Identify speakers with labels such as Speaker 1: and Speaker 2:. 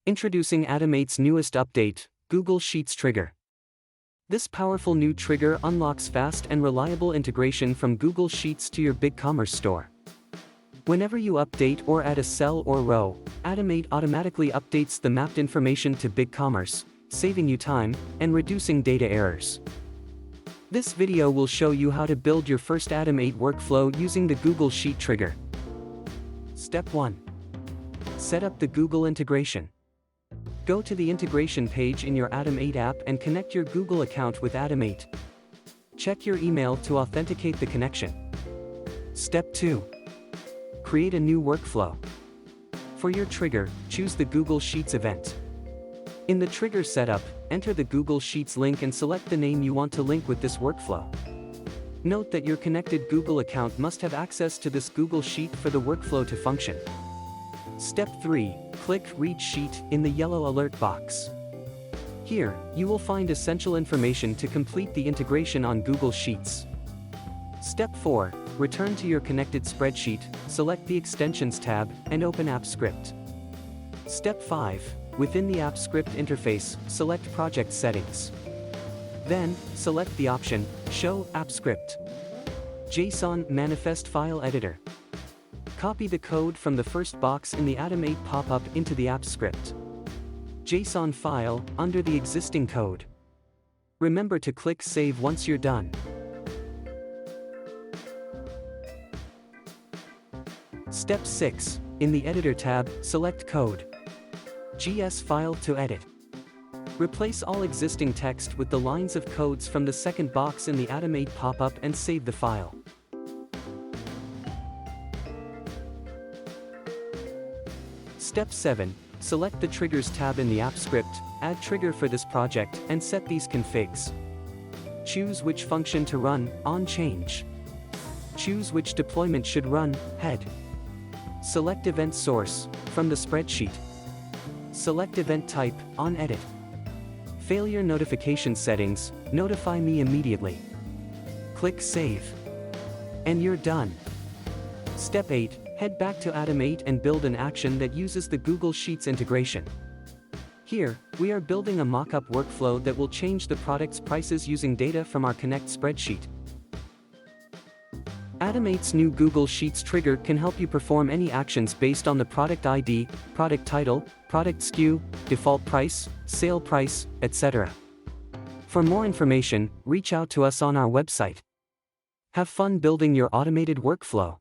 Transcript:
Speaker 1: Introducing Atom8's newest update, Google Sheets Trigger. This powerful new trigger unlocks fast and reliable integration from Google Sheets to your BigCommerce store. Whenever you update or add a cell or row, Atom8 automatically updates the mapped information to BigCommerce, saving you time and reducing data errors. This video will show you how to build your first Atom8 workflow using the Google Sheet Trigger. Step 1. Set up the Google integration. Go to the integration page in your Atom8 app and connect your Google account with Atom8. Check your email to authenticate the connection. Step 2. Create a new workflow. For your trigger, choose the Google Sheets event. In the trigger setup, enter the Google Sheets link and select the name you want to link with this workflow. Note that your connected Google account must have access to this Google Sheet for the workflow to function. Step 3. Click Read Sheet in the yellow alert box. Here, you will find essential information to complete the integration on Google Sheets. Step 4. Return to your connected spreadsheet, select the Extensions tab, and open Appscript. Step 5. Within the Appscript interface, select Project Settings. Then, select the option, Show Appscript. JSON Manifest File Editor. Copy the code from the first box in the Atom8 pop-up into the Appscript JSON file under the existing code. Remember to click Save once you're done. Step 6. In the Editor tab, select Code. GS file to edit. Replace all existing text with the lines of codes from the second box in the Atom8 pop-up and save the file. Step 7. Select the Triggers tab in the Appscript, add trigger for this project, and set these configs. Choose which function to run, on change. Choose which deployment should run, head. Select event source, from the spreadsheet. Select event type, on edit. Failure notification settings, notify me immediately. Click Save. And you're done. Step 8. Head back to Atom8 and build an action that uses the Google Sheets integration. Here, we are building a mock-up workflow that will change the product's prices using data from our Connect spreadsheet. Atom8's new Google Sheets trigger can help you perform any actions based on the product ID, product title, product SKU, default price, sale price, etc. For more information, reach out to us on our website. Have fun building your automated workflow.